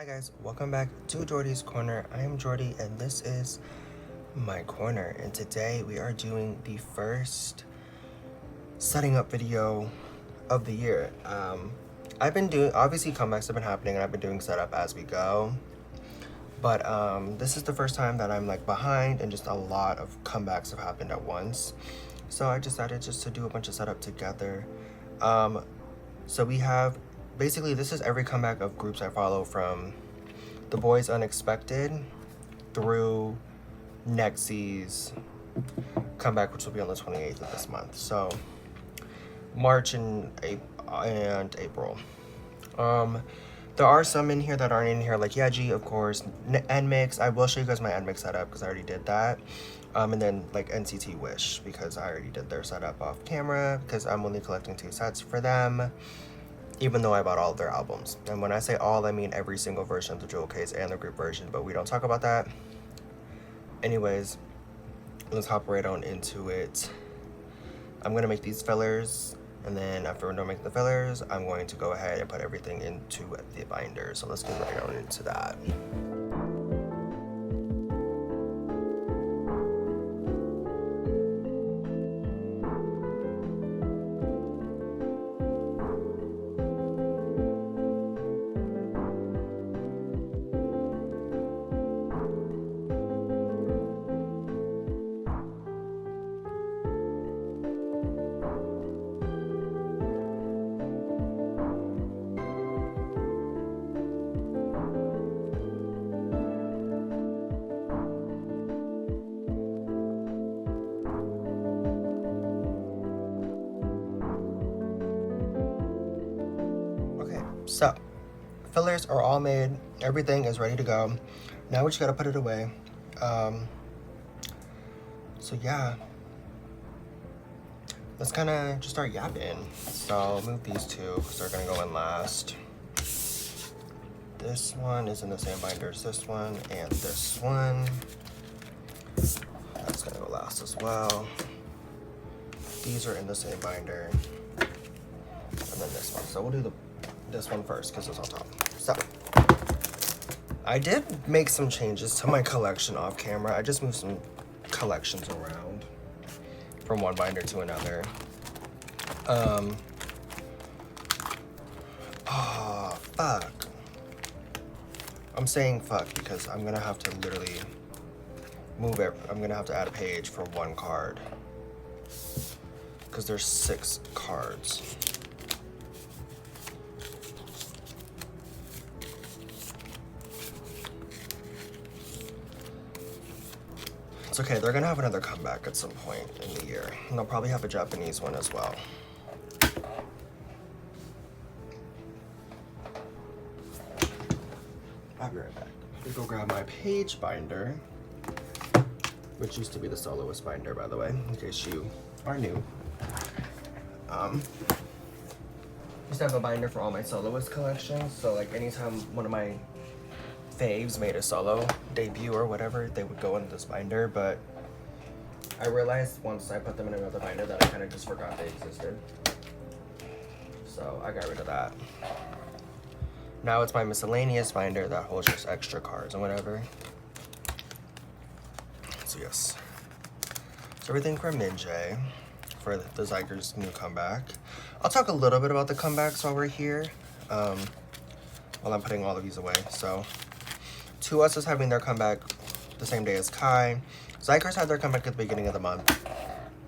Hi guys, welcome back to Jordy's Corner. I am Jordy and this is my corner, and today we are doing the first setting up video of the year. I've been doing, obviously comebacks have been happening and I've been doing setup as we go, but this is the first time that I'm like behind and just a lot of comebacks have happened at once. So I decided just to do a bunch of setup together. So we have, basically this is every comeback of groups I follow from The Boys Unexpected through nexz's comeback, which will be on the 28th of this month. So March and April. There are some in here that aren't in here, like Yeji, of course, nmix. I will show you guys my nmix setup because I already did that. And then like NCT Wish, because I already did their setup off camera because I'm only collecting 2 sets for them, even though I bought all of their albums. And when I say all, I mean every single version of the jewel case and the group version, but we don't talk about that. Anyways, let's hop right on into it. I'm gonna make these fillers, and then after we're done making the fillers, I'm going to go ahead and put everything into the binder. So let's get right on into that. So, fillers are all made. Everything is ready to go. Now we just gotta put it away. So yeah, let's kind of just start yapping. So I'll move these two because they're gonna go in last. This one is in the same binder as this one, and this one. That's gonna go last as well. These are in the same binder, and then this one. So we'll do this one first because it's on top. So I did make some changes to my collection off camera. I just moved some collections around from one binder to another. Oh fuck. I'm saying fuck because I'm gonna have to literally move it. I'm gonna have to add a page for one card because there's 6 cards. It's okay, they're gonna have another comeback at some point in the year. And they'll probably have a Japanese one as well. I'll be right back. Let me go grab my page binder, which used to be the soloist binder, by the way, in case you are new. Used to have a binder for all my soloist collections, so like anytime one of my faves made a solo debut or whatever, they would go in this binder, but I realized once I put them in another binder that I kind of just forgot they existed. So I got rid of that. Now it's my miscellaneous binder that holds just extra cards and whatever. So yes. So everything from Minjae for the xikers' new comeback. I'll talk a little bit about the comebacks while we're here, while I'm putting all of these away. So 2US is having their comeback the same day as Kai. Xikers had their comeback at the beginning of the month.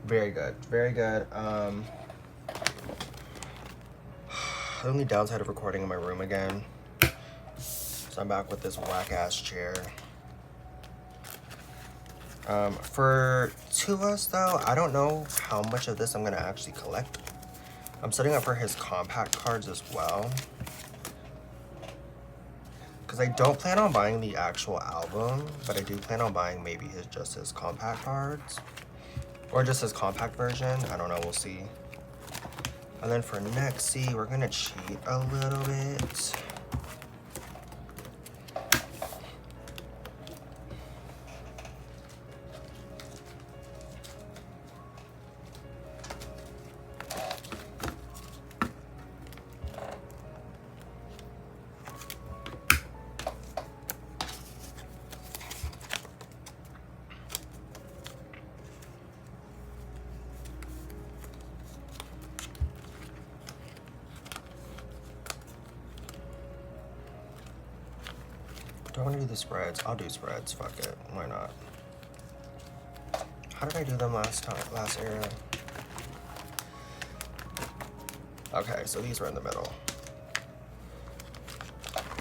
Very good, very good. The only downside of recording in my room again. So I'm back with this whack ass chair. For 2US though, I don't know how much of this I'm gonna actually collect. I'm setting up for his compact cards as well, because I don't plan on buying the actual album, but I do plan on buying maybe just his compact cards, or just his compact version. I don't know, we'll see. And then for nexz, we're gonna cheat a little bit. want to do the spreads. I'll do spreads. Fuck it. Why not? How did I do them last era? Okay, so these are in the middle.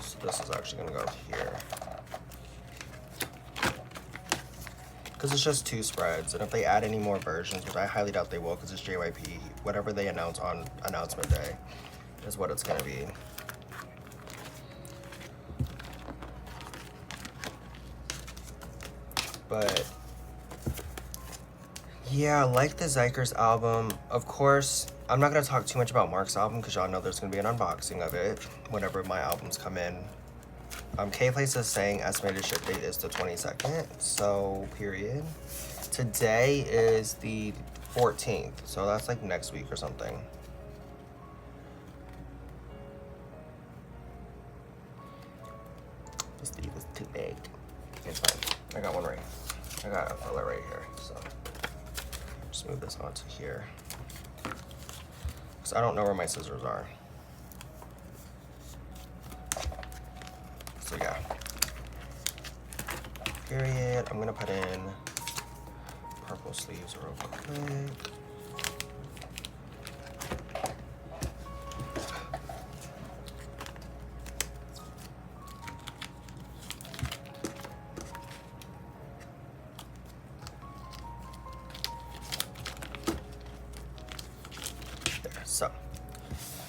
So this is actually gonna go here. Because it's just 2 spreads, and if they add any more versions, which I highly doubt they will because it's JYP, whatever they announce on announcement day is what it's gonna be. But yeah, like the Xikers album, of course, I'm not gonna talk too much about Mark's album because y'all know there's gonna be an unboxing of it whenever my albums come in. K-Place is saying estimated ship date is the 22nd, so period. Today is the 14th, so that's like next week or something. This sleeve is too big. It's fine. I got one right. I got a filler right here, so just move this onto here. Because I don't know where my scissors are. So yeah. Period. I'm gonna put in purple sleeves real quick. So,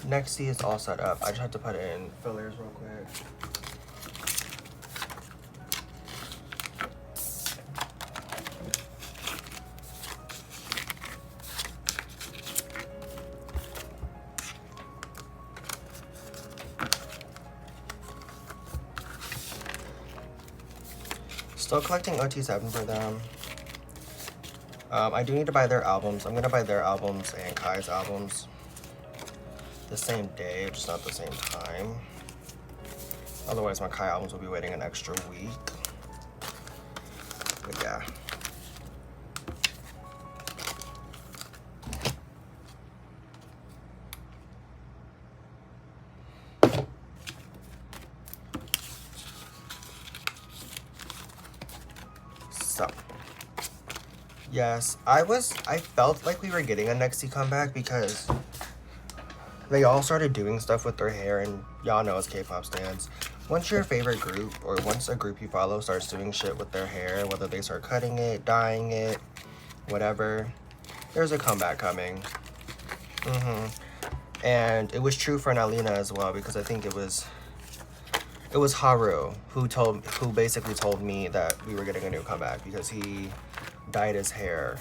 nexz is all set up. I just have to put in fillers real quick. Still collecting OT7 for them. I do need to buy their albums. I'm gonna buy their albums and Kai's albums the same day, just not the same time. Otherwise, my Kai albums will be waiting an extra week. But yeah. So, yes, I felt like we were getting a nexz comeback because they all started doing stuff with their hair, and y'all know as K-pop stans, once your favorite group, or once a group you follow starts doing shit with their hair, whether they start cutting it, dyeing it, whatever, there's a comeback coming. And it was true for Nalina as well, because I think it was Haru who basically told me that we were getting a new comeback because he dyed his hair.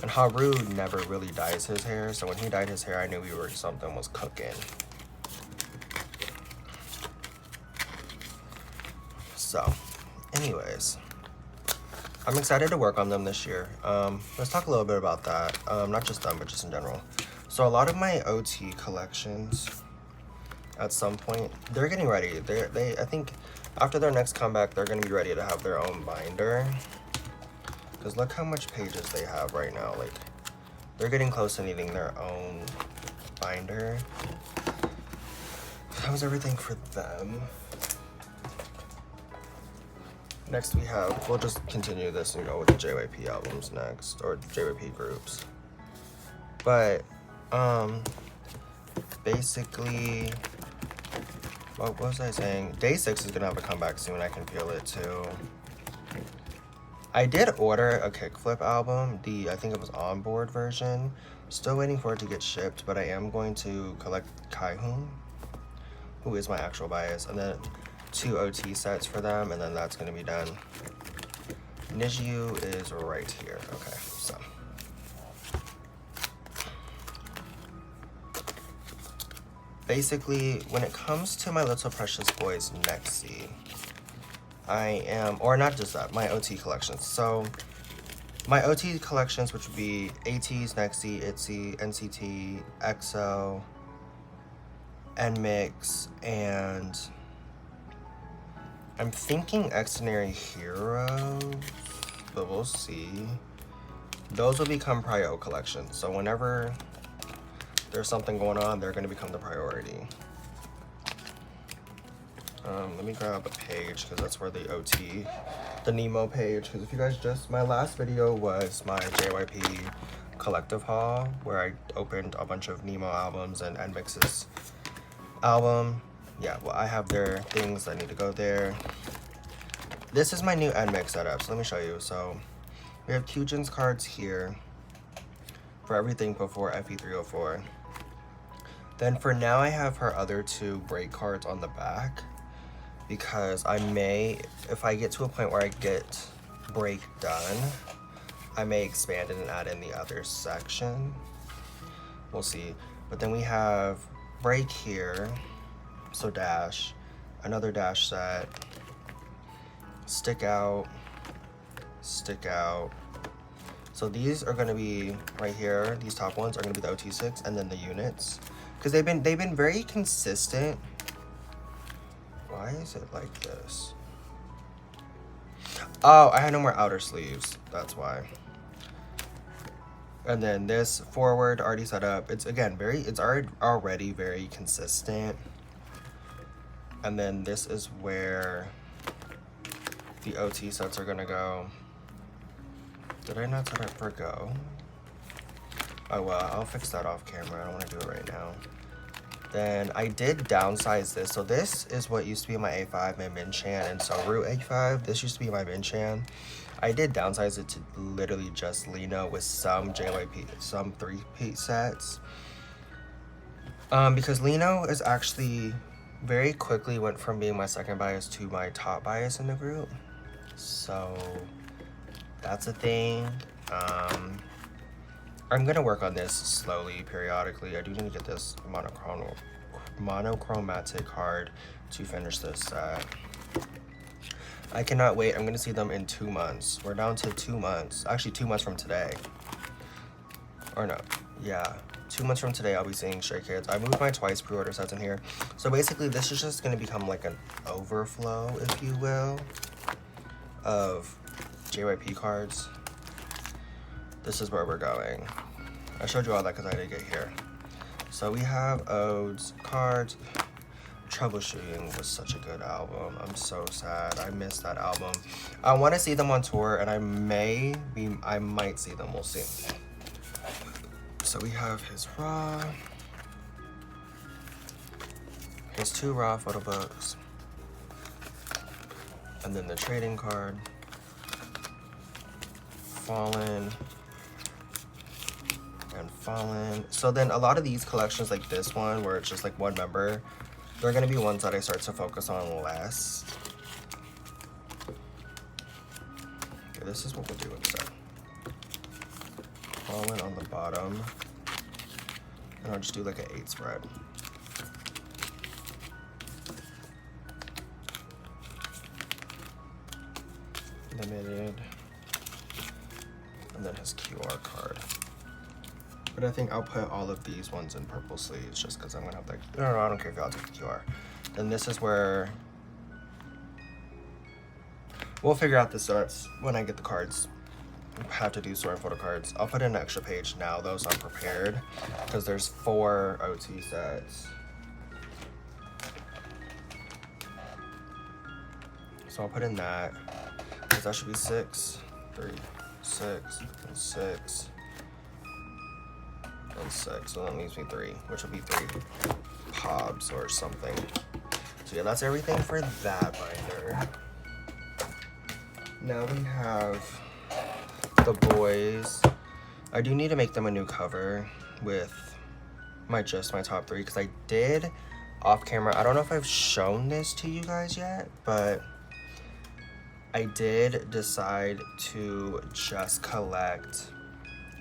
And Haru never really dyes his hair, so when he dyed his hair, I knew something was cooking. So, anyways, I'm excited to work on them this year. Let's talk a little bit about that. Not just them, but just in general. So a lot of my OT collections, at some point, they're getting ready. I think after their next comeback, they're gonna be ready to have their own binder. Because look how much pages they have right now. Like, they're getting close to needing their own binder. That was everything for them. Next we'll just continue this and go with the JYP albums next, or JYP groups. But, basically, what was I saying? Day 6 is gonna have a comeback soon, I can feel it too. I did order a kickflip album, I think it was onboard version. Still waiting for it to get shipped, but I am going to collect Kaihun, who is my actual bias, and then 2 OT sets for them, and then that's gonna be done. Niziu is right here. Okay, so. Basically, when it comes to my Little Precious Boys nexz, I am, or not just that, my OT collections. So, my OT collections, which would be ATEEZ, nexz, ITZY, NCT, EXO, NMIXX, and I'm thinking Extraordinary Heroes, but we'll see. Those will become Prio collections. So whenever there's something going on, they're going to become the priority. Let me grab a page because that's where the OT, the Nemo page. Because if you guys my last video was my JYP collective haul where I opened a bunch of Nemo albums and nexz's album. Yeah, well, I have their things that need to go there. This is my new nexz setup, so let me show you. So we have Kyujin's cards here for everything before FE304. Then for now, I have her other two break cards on the back because I may, if I get to a point where I get break done, I may expand it and add in the other section. We'll see. But then we have break here, so dash, another dash set, stick out. So these are gonna be right here. These top ones are gonna be the OT6 and then the units. Because they've been very consistent. Why is it like this? Oh, I had no more outer sleeves. That's why. And then this forward already set up. It's again it's already very consistent. And then this is where the OT sets are gonna go. Did I not set up for go? Oh well, I'll fix that off camera. I don't want to do it right now. Then I did downsize this. So this is what used to be my A5, my Minchan, and Soru A5. This used to be my Minchan. I did downsize it to literally just Lino with some JYP, some 3-piece sets. Because Lino is actually very quickly went from being my second bias to my top bias in the group. So that's a thing. I'm gonna work on this slowly, periodically. I do need to get this monochromatic card to finish this set. I cannot wait. I'm gonna see them in 2 months. We're down to 2 months. Actually, 2 months from today. Or no, yeah. 2 months from today, I'll be seeing Stray Kids. I moved my twice pre-order sets in here. So basically, this is just gonna become like an overflow, if you will, of JYP cards. This is where we're going. I showed you all that because I didn't get here. So we have Odes, cards. Troubleshooting was such a good album. I'm so sad. I missed that album. I want to see them on tour, and I might see them. We'll see. So we have his raw, his 2 raw photo books, and then the trading card, Fallen, and Fallen. So then a lot of these collections like this one, where it's just like one member, they're gonna be ones that I start to focus on less. Okay, this is what we'll do instead. Fallen on the bottom, and I'll just do like an 8 spread. Limited, and then his QR card. But I think I'll put all of these ones in purple sleeves just because I'm gonna have like, no, I don't care if y'all take the QR. Then this is where we'll figure out the sets when I get the cards. Have to do story photo cards. I'll put in an extra page now though, so I'm prepared because there's 4 OT sets. So I'll put in that because that should be 6, 3, 6, and 6, and 6. So that leaves me 3, which will be 3 POBs or something. So yeah, that's everything for that binder. Now we have the boys. I do need to make them a new cover with my top 3 because I did off camera. I don't know if I've shown this to you guys yet, but I did decide to just collect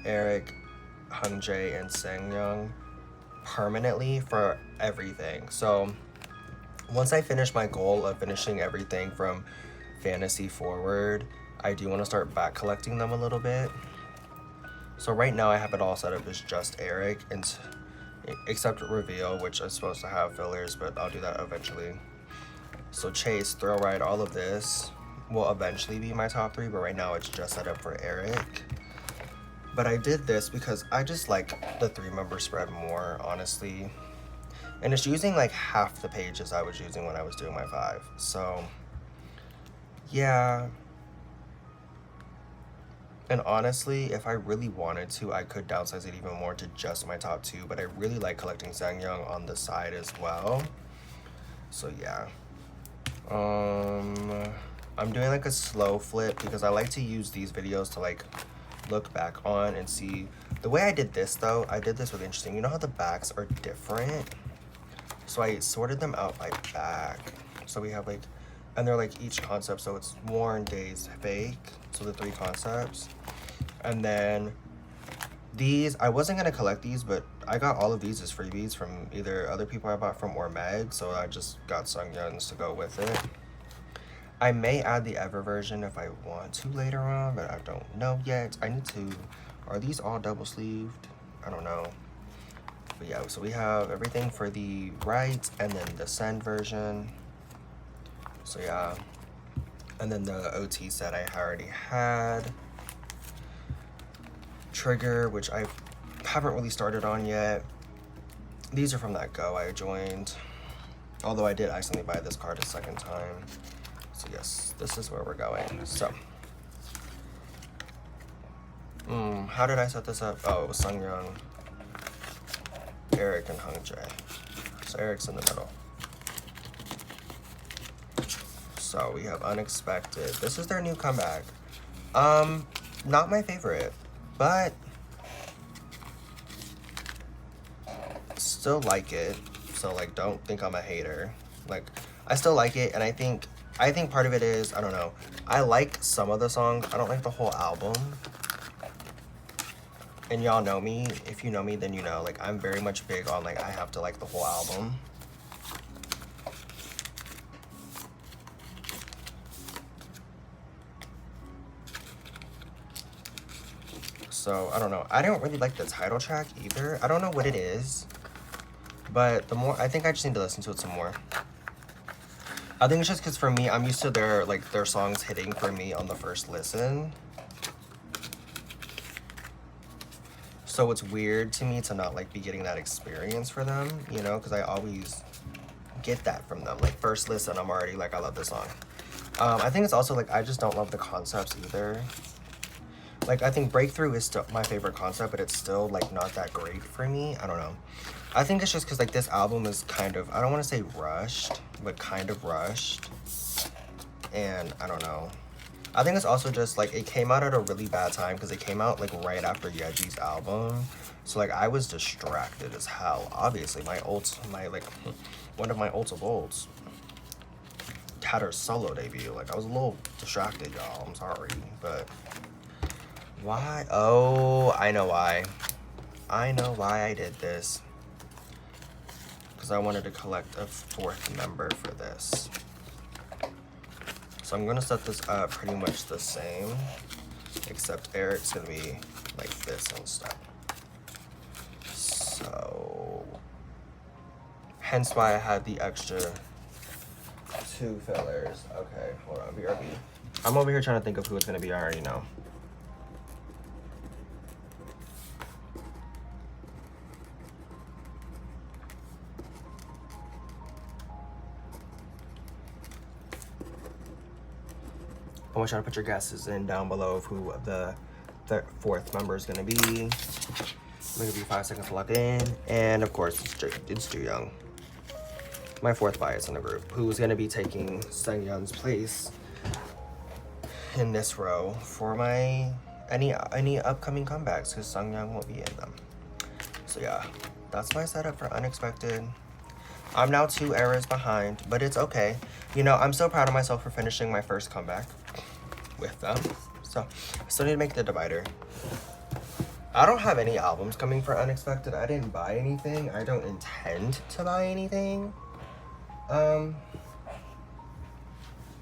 Eric, Hungjae, and Sangyoung permanently for everything. So once I finish my goal of finishing everything from Fantasy forward, I do want to start back collecting them a little bit. So right now I have it all set up as just Eric, and except Reveal, which is supposed to have fillers, but I'll do that eventually. So Chase, Thrill Ride, all of this will eventually be my top 3, but right now it's just set up for Eric. But I did this because I just like the 3-member spread more, honestly. And it's using like half the pages I was using when I was doing my 5. So yeah. And honestly, if I really wanted to, I could downsize it even more to just my top 2, but I really like collecting Sangyeong on the side as well. So yeah. I'm doing like a slow flip because I like to use these videos to like look back on and see. The way I did this though, I did this really interesting. You know how the backs are different? So I sorted them out by back. So we have like, and they're like each concept. So it's worn, days, fake. So the 3 concepts. And then these, I wasn't gonna collect these, but I got all of these as freebies from either other people I bought from or Meg. So I just got Sungyeon's to go with it. I may add the Ever version if I want to later on, but I don't know yet. I need to, are these all double sleeved? I don't know. But yeah, so we have everything for the right and then the Send version. So yeah. And then the OT set I already had. Trigger, which I haven't really started on yet. These are from that Go I joined. Although I did accidentally buy this card a second time. So yes, this is where we're going. So, how did I set this up? Oh, it was Sungyeong, Eric, and Hongjae. So Eric's in the middle. So we have Unexpected. This is their new comeback. Not my favorite, but still like it. So like, don't think I'm a hater. Like, I still like it, and I think part of it is, I don't know, I like some of the songs. I don't like the whole album. And y'all know me. If you know me, then you know, like, I'm very much big on, like, I have to like the whole album. So, I don't know. I don't really like the title track either. I don't know what it is. But the more, I think I just need to listen to it some more. I think it's just because for me, I'm used to their songs hitting for me on the first listen. So it's weird to me to not like be getting that experience for them, you know, because I always get that from them. Like first listen, I'm already like, I love this song. I think it's also like, I just don't love the concepts either. Like, I think Breakthrough is still my favorite concept, but it's still like not that great for me. I don't know. I think it's just because like this album is kind of, I don't want to say rushed, but kind of rushed. And I don't know. I think it's also just like it came out at a really bad time because it came out like right after Yeji's album. So like I was distracted as hell. Obviously one of my ults of ults had her solo debut. Like I was a little distracted, y'all. I'm sorry, but why? Oh, I know why. I know why I did this. Because I wanted to collect a 4th member for this. So I'm gonna set this up pretty much the same, except Eric's gonna be like this instead. So, hence why I had the extra 2 fillers. Okay, hold on, BRB. I'm over here trying to think of who it's gonna be, I already know. I want y'all to put your guesses in down below of who the 4th member is gonna be. I'm gonna give you 5 seconds to lock in. And of course, it's Ju Young, my 4th bias in the group, who's gonna be taking Sungyeon's place in this row for my any upcoming comebacks, because Sungyeon won't be in them. So yeah, that's my setup for Unexpected. I'm now 2 eras behind, but it's okay. You know, I'm so proud of myself for finishing my first comeback with them. So, I still need to make the divider. I don't have any albums coming for Unexpected. I didn't buy anything. I don't intend to buy anything.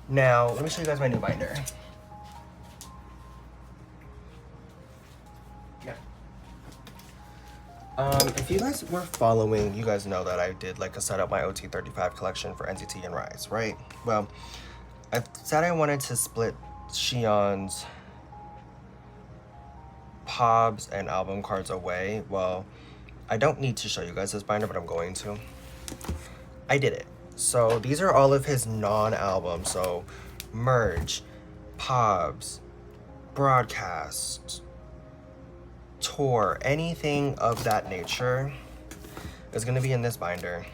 Now, let me show you guys my new binder. Yeah. If you guys were following, you guys know that I did like a set up my OT35 collection for NCT and Rise, right? Well, I said I wanted to split Xi'an's POBs and album cards away. Well, I don't need to show you guys this binder, but I'm going to. I did it. So these are all of his non-albums. So Merge, Pobs, Broadcast, Tour, anything of that nature is gonna be in this binder.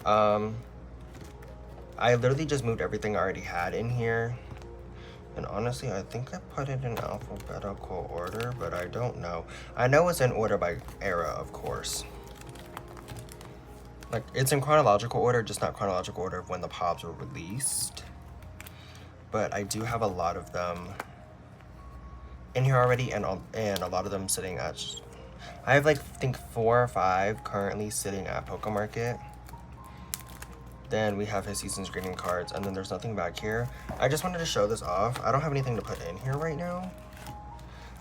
I literally just moved everything I already had in here. And honestly, I think I put it in alphabetical order, but I don't know. I know it's in order by era, of course. Like, it's in chronological order, just not chronological order of when the Pobs were released. But I do have a lot of them in here already, and a lot of them sitting at... I have, like, I think 4 or 5 currently sitting at Poke Market. Then we have his season's greeting cards, and then there's nothing back here. I just wanted to show this off. I don't have anything to put in here right now.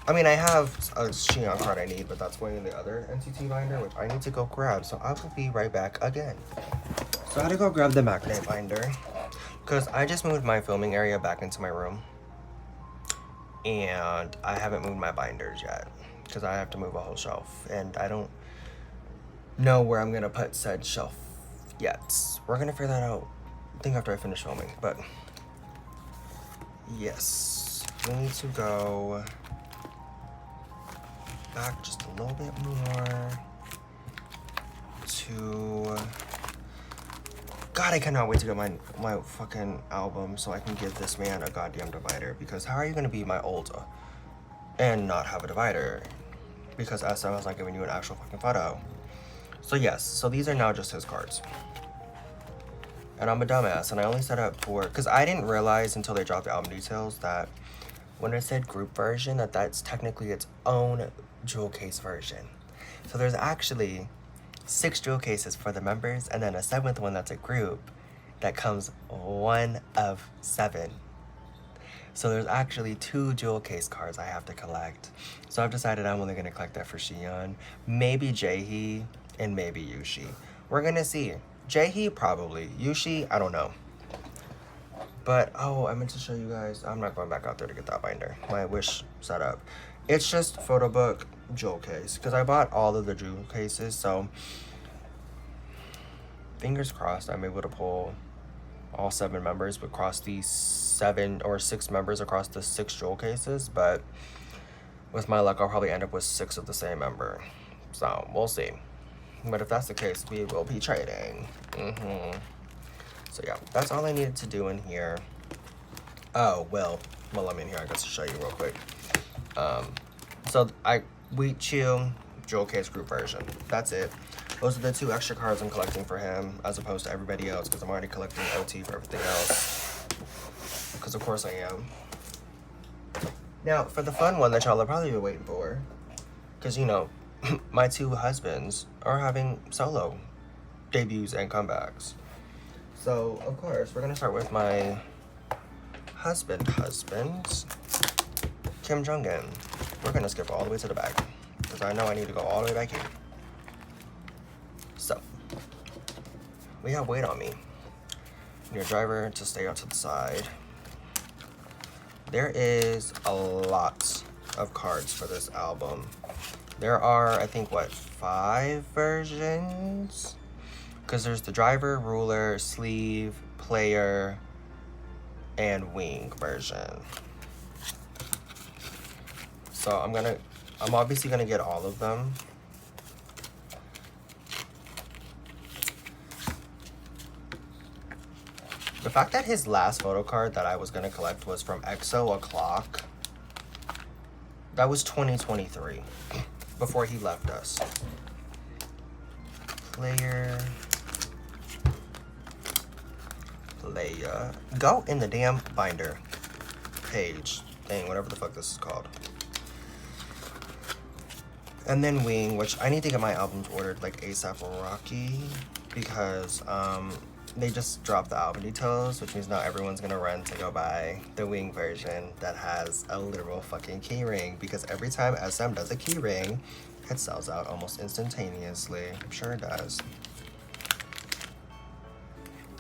I mean, I have a Xion card I need, but that's going in the other NCT binder, which I need to go grab. So I will be right back again. So I had to go grab the magnet binder, because I just moved my filming area back into my room. And I haven't moved my binders yet, because I have to move a whole shelf. And I don't know where I'm going to put said shelf yet. We're going to figure that out, I think, after I finish filming. But yes, we need to go back just a little bit more to... God, I cannot wait to get my fucking album so I can give this man a goddamn divider. Because how are you gonna be my older and not have a divider? Because SM is not giving you an actual fucking photo. So yes, so these are now just his cards. And I'm a dumbass, and I only set up for... Because I didn't realize until they dropped the album details that when it said group version, that's technically its own jewel case version. So there's actually 6 jewel cases for the members, and then a 7th one that's a group that comes 1 of 7. So there's actually 2 jewel case cards I have to collect. So I've decided I'm only going to collect that for Xion, maybe Jaehee, and maybe Yushi. We're going to see. Jaehee, probably. Yushi, I don't know. But, oh, I meant to show you guys. I'm not going back out there to get that binder. My Wish setup. It's just photo book jewel case. Because I bought all of the jewel cases, so... Fingers crossed I'm able to pull all 7 members, but cross these 7 or 6 members across the 6 jewel cases. But with my luck, I'll probably end up with 6 of the same member. So, we'll see. But if that's the case, we will be trading. So yeah, that's all I needed to do in here. Oh, well, while I'm in here, I got to show you real quick. So we chew jewel case group version. That's it. Those are the 2 extra cards I'm collecting for him, as opposed to everybody else, because I'm already collecting OT for everything else. Because of course I am. Now, for the fun one that y'all are probably waiting for, because you know, my 2 husbands are having solo debuts and comebacks. So, of course, we're gonna start with my husband, Kim Jong-un. We're gonna skip all the way to the back, because I know I need to go all the way back here. So, we have Wait On Me. Your driver to stay out to the side. There is a lot of cards for this album. There are, I think, what, 5 versions? Because there's the driver, ruler, sleeve, player, and wing version. So I'm obviously gonna get all of them. The fact that his last photo card that I was gonna collect was from EXO O'Clock, that was 2023, before he left us. Player. Go in the damn binder. Page. Thing, whatever the fuck this is called. And then Wing, which I need to get my albums ordered like ASAP Rocky, because they just dropped the album details, which means now everyone's gonna run to go buy the Wing version that has a literal fucking key ring, because every time SM does a key ring, it sells out almost instantaneously. I'm sure it does.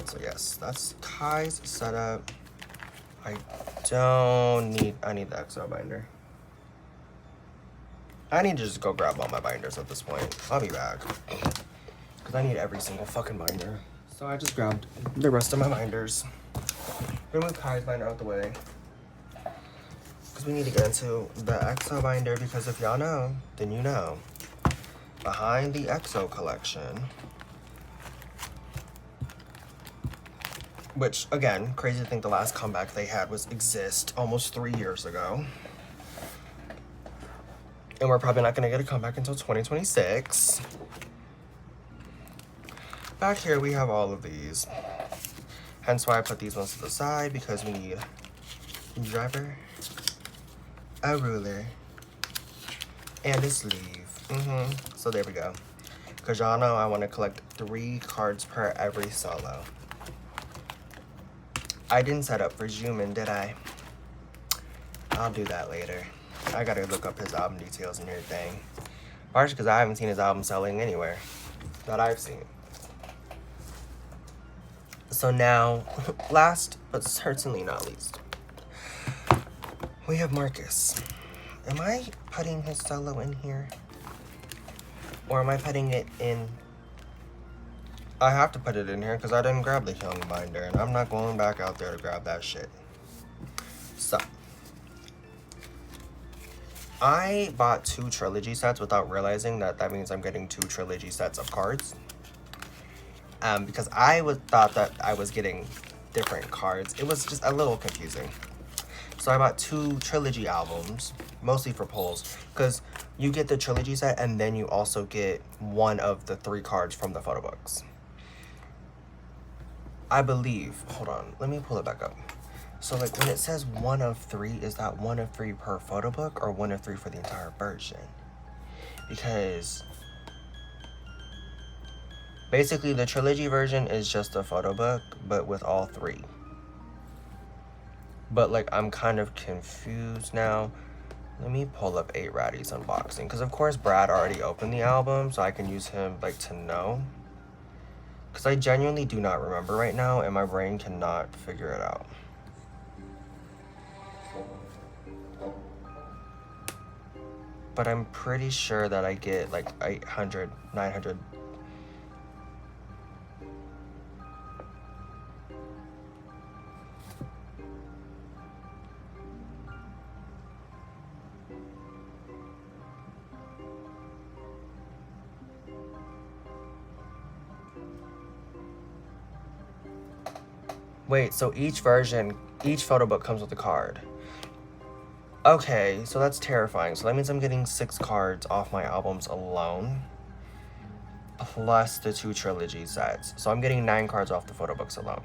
So yes, that's Kai's setup. I need the EXO binder. I need to just go grab all my binders at this point. I'll be back. Because because I need every single fucking binder. So I just grabbed the rest of my binders. Gonna move Kai's binder out the way, because we need to get into the EXO binder, because if y'all know, then you know. Behind the EXO collection, which, again, crazy to think the last comeback they had was Exist almost 3 years ago. And we're probably not gonna get a comeback until 2026. Back here we have all of these. Hence why I put these ones to the side, because we need a driver, a ruler, and a sleeve. So there we go. Because y'all know I want to collect 3 cards per every solo. I didn't set up for Jumin, did I? I'll do that later. I gotta look up his album details and everything. Partially because I haven't seen his album selling anywhere that I've seen. So now, last but certainly not least, we have Marcus. Am I putting his solo in here? Or am I putting it in? I have to put it in here because I didn't grab the Young binder, and I'm not going back out there to grab that shit. So, I bought 2 trilogy sets without realizing that means I'm getting 2 trilogy sets of cards. Because I thought that I was getting different cards. It was just a little confusing. So I bought 2 trilogy albums, mostly for polls, because you get the trilogy set and then you also get 1 of the 3 cards from the photo books. I believe, hold on, let me pull it back up. So like when it says 1 of 3, is that 1 of 3 per photo book or 1 of 3 for the entire version? Because basically the trilogy version is just a photo book, but with all 3. But like I'm kind of confused now. Let me pull up 8 Ratty's unboxing, because of course Brad already opened the album, so I can use him like to know. Because I genuinely do not remember right now, and my brain cannot figure it out. But I'm pretty sure that I get like 800, 900. Wait, so each photo book comes with a card. Okay, so that's terrifying. So that means I'm getting 6 cards off my albums alone, plus the 2 trilogy sets. So I'm getting 9 cards off the photo books alone.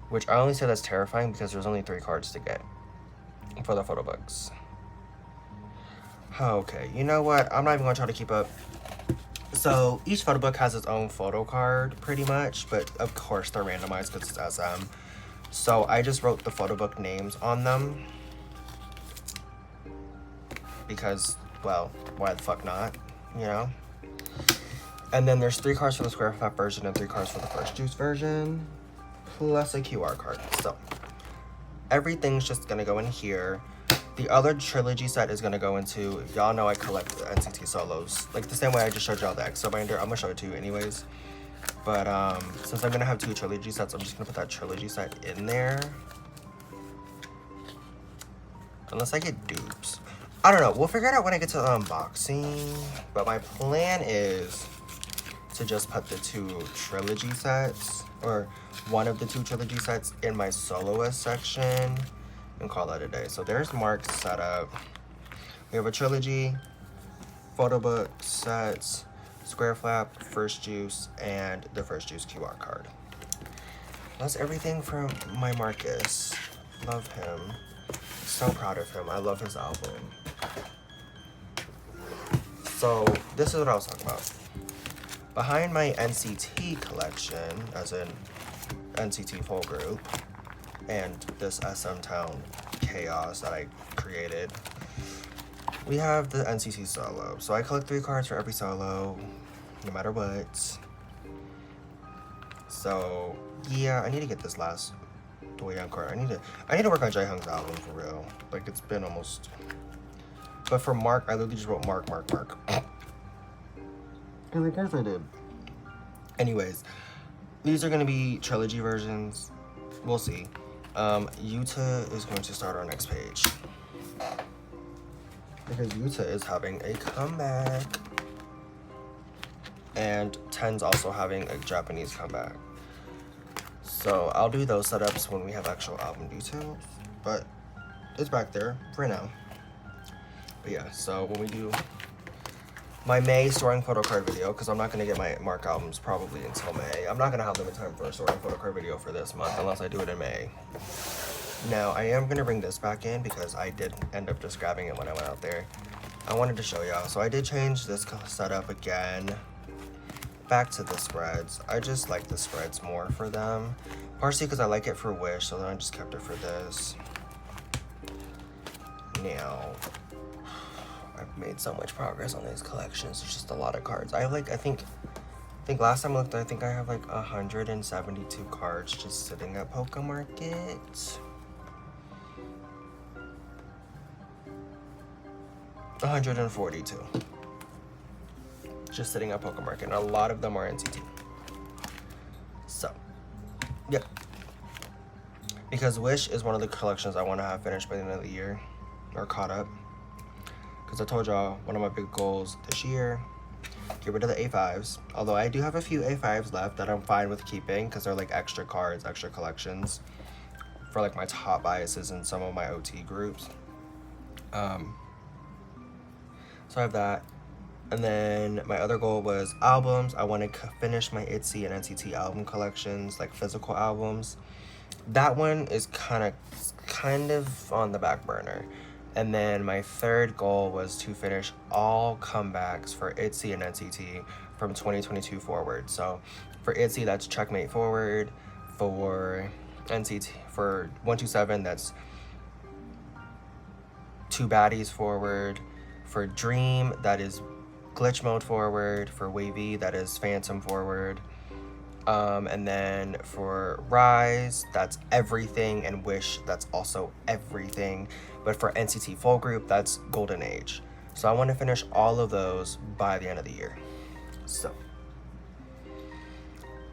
Which I only say that's terrifying because there's only 3 cards to get for the photo books. Okay, you know what? I'm not even gonna try to keep up. So each photo book has its own photo card, pretty much, but of course they're randomized because it's SM. So I just wrote the photo book names on them because, well, why the fuck not, you know? And then there's 3 cards for the square flap version and 3 cards for the first juice version, plus a QR card. So everything's just gonna go in here. The other trilogy set is gonna go into, y'all know I collect the NCT solos. Like the same way I just showed y'all the EXO binder, I'm gonna show it to you anyways. But since I'm gonna have 2 trilogy sets, I'm just gonna put that trilogy set in there. Unless I get dupes. I don't know, we'll figure it out when I get to the unboxing. But my plan is to just put the 2 trilogy sets, or 1 of the 2 trilogy sets in my soloist section and call that a day. So there's Mark's setup. We have a trilogy, photo book sets, square flap, first juice, and the first juice QR card. That's everything from my Marcus. Love him. So proud of him. I love his album. So this is what I was talking about. Behind my NCT collection, as in NCT full group, and this SM Town chaos that I created, we have the NCT solo. So I collect 3 cards for every solo, no matter what. So yeah, I need to get this last Doyoung card. I need to work on Jaehyung's album for real. Like it's been almost. But for Mark, I literally just wrote Mark. Because I guess I did. Anyways, these are going to be trilogy versions. We'll see. Yuta is going to start our next page. Because Yuta is having a comeback. And Ten's also having a Japanese comeback. So I'll do those setups when we have actual album details. But it's back there for now. But yeah, so when we do my May storing photo card video, because I'm not going to get my Mark albums probably until May. I'm not going to have them in time for a storing photo card video for this month unless I do it in May. Now, I am going to bring this back in because I did end up just grabbing it when I went out there. I wanted to show y'all. So I did change this setup again. Back to the spreads. I just like the spreads more for them. Partially because I like it for Wish, so then I just kept it for this. Now, I've made so much progress on these collections. It's just a lot of cards. I think last time I looked, I think I have like 172 cards just sitting at Poke Market. 142. Just sitting at Poke Market, and a lot of them are NCT. So, yep. Because Wish is one of the collections I want to have finished by the end of the year, or caught up. Because I told y'all, one of my big goals this year, get rid of the A5s. Although I do have a few A5s left that I'm fine with keeping, because they're like extra cards, extra collections, for like my top biases in some of my OT groups. So I have that. And then my other goal was albums. I want to finish my ITZY and NCT album collections, like physical albums. That one is kind of on the back burner. And then my third goal was to finish all comebacks for ITZY and NCT from 2022 forward. So for ITZY, that's Checkmate forward. For NCT, for 127, that's Two Baddies forward. For Dream, that is Glitch Mode forward. For Wavy, that is Phantom forward. And then for Rise, that's Everything, and Wish, that's also Everything. But for NCT Full Group, that's Golden Age. So I want to finish all of those by the end of the year. So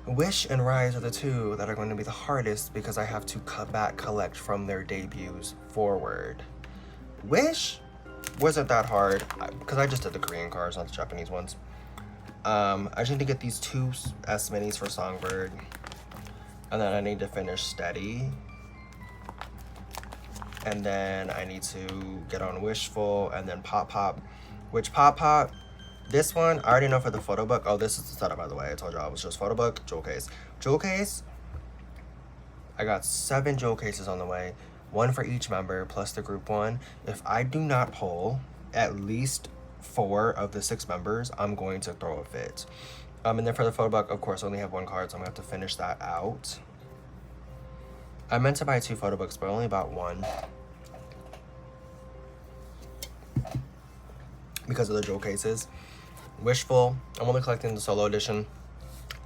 Wish and Rise are the two that are going to be the hardest because I have to collect from their debuts forward. Wish wasn't that hard because I just did the Korean cards, not the Japanese ones. I just need to get these two S minis for Songbird, and then I need to finish Steady, and then I need to get on Wishful, and then Pop Pop, which Pop Pop, this one, I already know for the photo book. Oh, this is the setup, by the way. I told you I was just photo book, jewel case. Jewel case, I got 7 jewel cases on the way, 1 for each member, plus the group one. If I do not pull at least 4 of the 6 members, I'm going to throw a fit. And then for the photo book, of course, I only have 1 card, so I'm gonna have to finish that out. I meant to buy 2 photo books, but I only bought 1. Because of the jewel cases. Wishful, I'm only collecting the solo edition.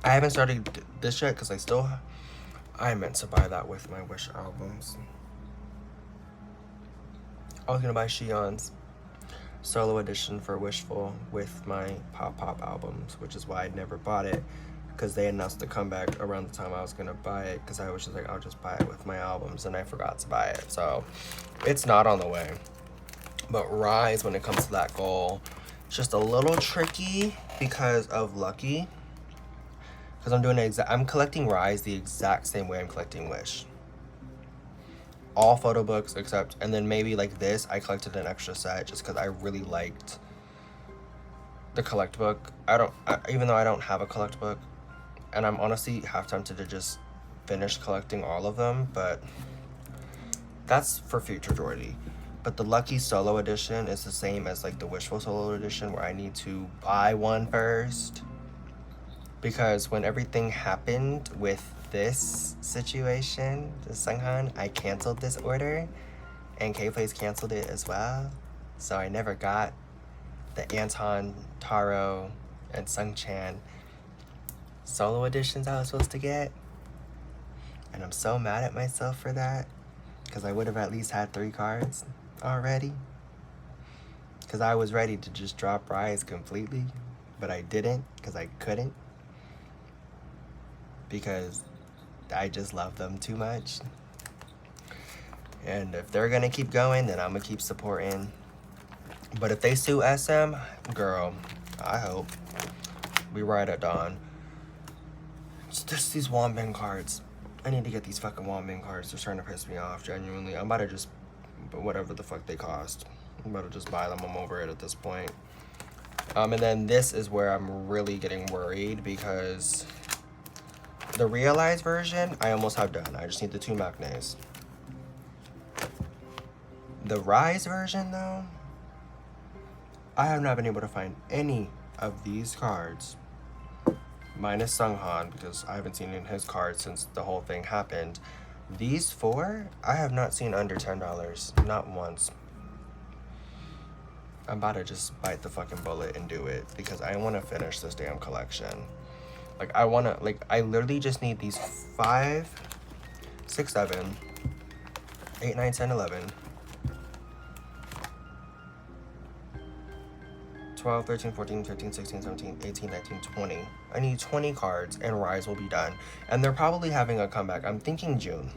I haven't started this yet because I meant to buy that with my Wish albums. I was gonna buy Shion's solo edition for Wishful with my Pop Pop albums, which is why I never bought it, because they announced the comeback around the time I was gonna buy it, because I was just like, I'll just buy it with my albums, and I forgot to buy it. So it's not on the way. But Rise, when it comes to that goal, it's just a little tricky because of Lucky, because I'm collecting Rise the exact same way I'm collecting Wish. All photo books except, and then maybe like this, I collected an extra set just because I really liked the collect book. Even though I don't have a collect book, and I'm honestly half tempted to just finish collecting all of them, but that's for future Jordy. But the Lucky solo edition is the same as like the Wishful solo edition, where I need to buy one first, because when everything happened with this situation, the Sunghan, I canceled this order, and K-Plays canceled it as well. So I never got the Anton, Taro, and Sungchan solo editions I was supposed to get. And I'm so mad at myself for that, because I would have at least had 3 cards already. Because I was ready to just drop Rise completely. but I didn't because I couldn't. Because I just love them too much. And if they're gonna keep going, then I'm gonna keep supporting. But if they sue SM, girl, I hope we ride at dawn. It's just these Womban cards. I need to get these fucking Womban cards. They're starting to piss me off, genuinely. I'm about to just, whatever the fuck they cost, I'm about to just buy them. I'm over it at this point. And then this is where I'm really getting worried because the realized version, I almost have done. I just need the 2 magnets. The Rise version, though, I have not been able to find any of these cards, minus Sunghan, because I haven't seen his cards since the whole thing happened. These 4, I have not seen under $10, not once. I'm about to just bite the fucking bullet and do it, because I want to finish this damn collection. Like, I want to, like, I literally just need these 5, 6, 7, 8, 9, 10, 11, 12, 13, 14, 15, 16, 17, 18, 19, 20. I need 20 cards and Rise will be done. And they're probably having a comeback. I'm thinking June.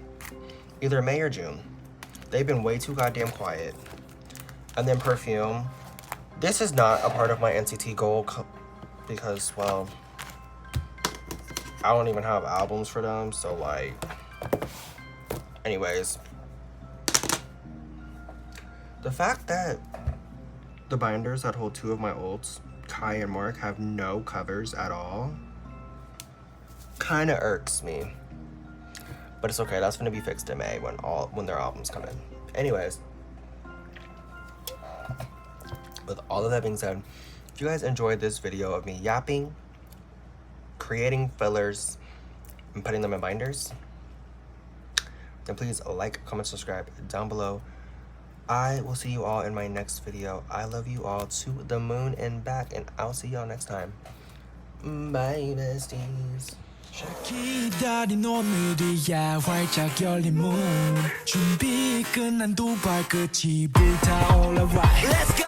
Either May or June. They've been way too goddamn quiet. And then Perfume. This is not a part of my NCT goal because, well, I don't even have albums for them. So, like, anyways. The fact that the binders that hold 2 of my ults, Kai and Mark, have no covers at all kind of irks me. But it's okay, that's gonna be fixed in May when their albums come in. Anyways, with all of that being said, if you guys enjoyed this video of me yapping, creating fillers, and putting them in binders, then please like, comment, subscribe down below. I will see you all in my next video. I love you all to the moon and back, and I'll see y'all next time. Bye, besties. 기다린 오늘이야 활짝 열린 문 준비 끝난 두 발끝이 불타올라 right. Let's go!